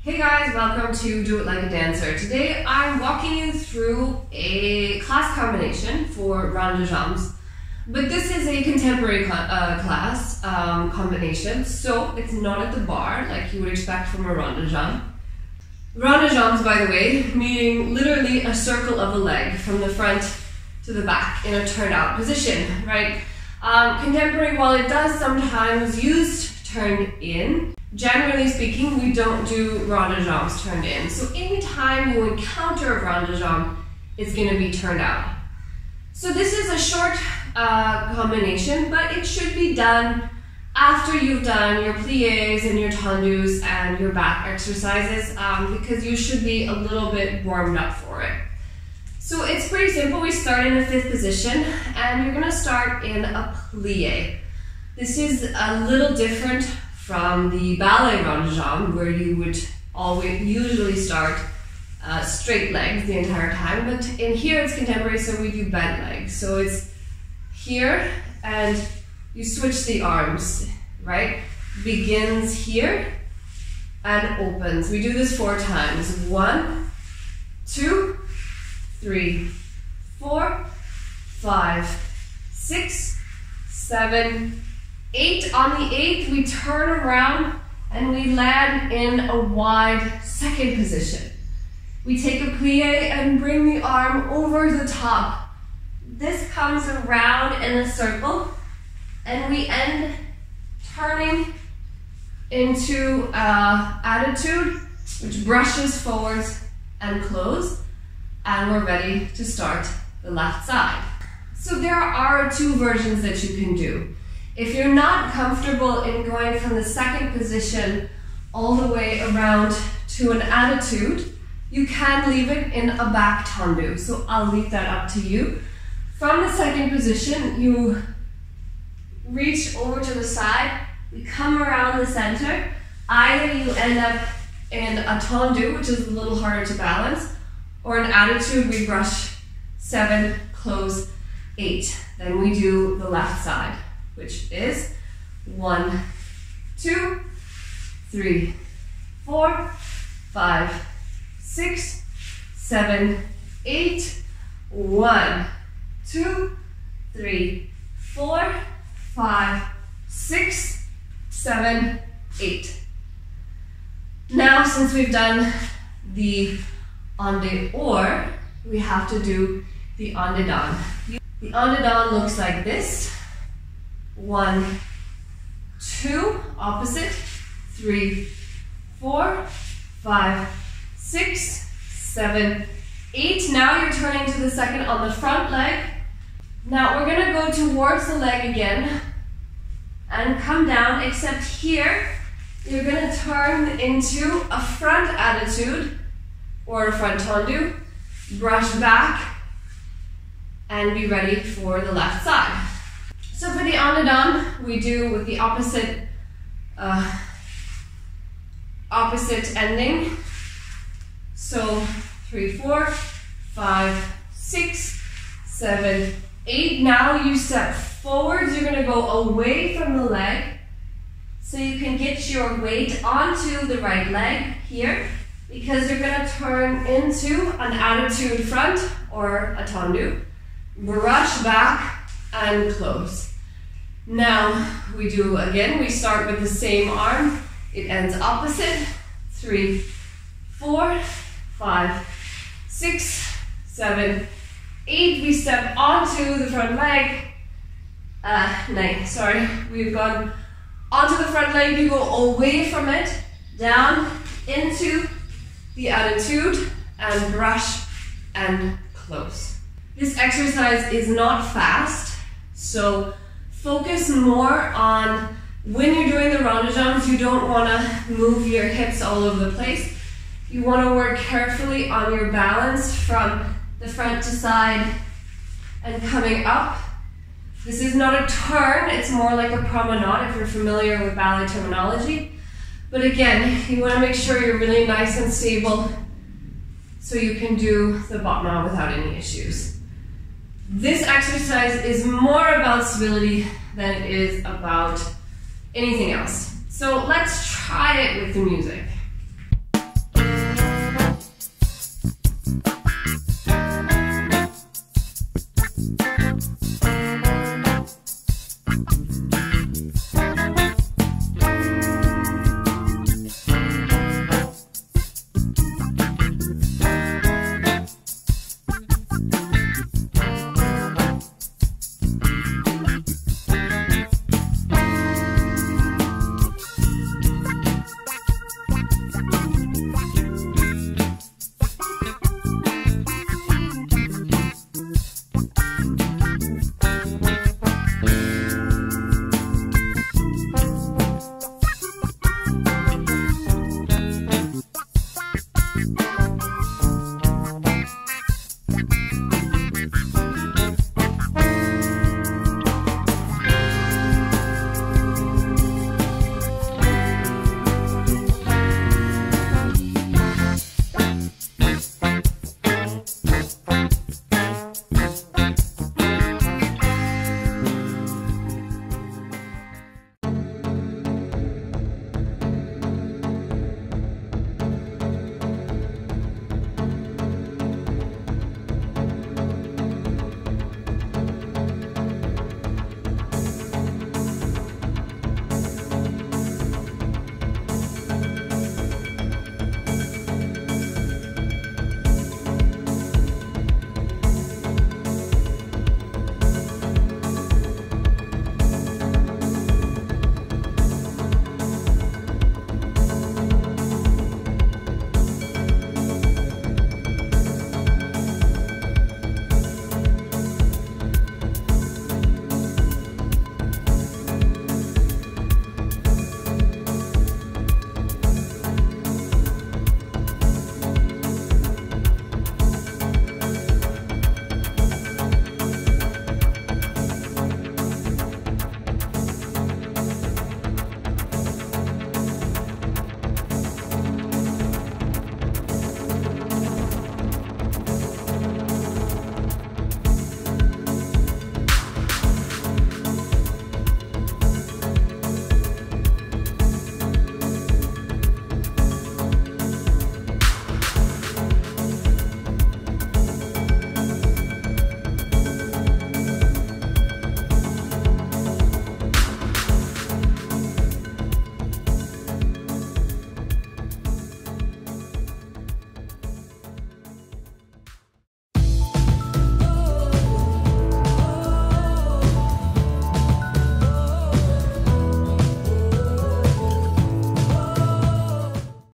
Hey guys, welcome to Do It Like a Dancer. Today I'm walking you through a class combination for rond de jambes, but this is a contemporary class combination, so it's not at the bar like you would expect from a rond de jambe. Rond de jambes, by the way, meaning literally a circle of a leg from the front to the back in a turned out position, right? Contemporary, while it does sometimes use turned in, generally speaking, we don't do rond de jambes turned in. So anytime you encounter a rond de jambe, it's going to be turned out. So this is a short combination, but it should be done after you've done your pliés and your tendus and your back exercises, because you should be a little bit warmed up for it. So it's pretty simple. We start in a fifth position, and you're going to start in a plié. This is a little different from the ballet rond de jambe, where you would usually start straight legs the entire time, but in here it's contemporary, so we do bent legs. So it's here, and you switch the arms, right? Begins here and opens. We do this 4 times. 1, 2, 3, 4, 5, 6, 7, 8. On the 8th, we turn around and we land in a wide second position. We take a plie and bring the arm over the top. This comes around in a circle, and we end turning into attitude, which brushes forwards and close, and we're ready to start the left side. So there are 2 versions that you can do. If you're not comfortable in going from the second position all the way around to an attitude, you can leave it in a back tendu. So I'll leave that up to you. From the second position, you reach over to the side, you come around the center. Either you end up in a tendu, which is a little harder to balance, or an attitude. We brush 7, close 8. Then we do the left side, which is 1, 2, 3, 4, 5, 6, 7, 8. 1, 2, 3, 4, 5, 6, 7, 8. Now, since we've done the en dehors, we have to do the en dedans. The en dedans looks like this. 1, 2, opposite, 3, 4, 5, 6, 7, 8. Now you're turning to the second on the front leg. Now we're going to go towards the leg again and come down, except here you're going to turn into a front attitude or a front tendu, brush back, and be ready for the left side. So for the en dedans, we do with the opposite ending. So 3, 4, 5, 6, 7, 8. Now you step forwards. You're going to go away from the leg, so you can get your weight onto the right leg here, because you're going to turn into an attitude front or a tendu. Brush back and close. Now we do again, we start with the same arm, it ends opposite. 3, 4, 5, 6, 7, 8. We step onto the front leg. 9, sorry. We've gone onto the front leg, you go away from it, down into the attitude, and brush and close. This exercise is not fast, so focus more on when you're doing the rond de jambes. You don't want to move your hips all over the place. You want to work carefully on your balance from the front to side and coming up. This is not a turn, it's more like a promenade if you're familiar with ballet terminology. But again, you want to make sure you're really nice and stable so you can do the battement without any issues. This exercise is more about stability than it is about anything else. So let's try it with the music.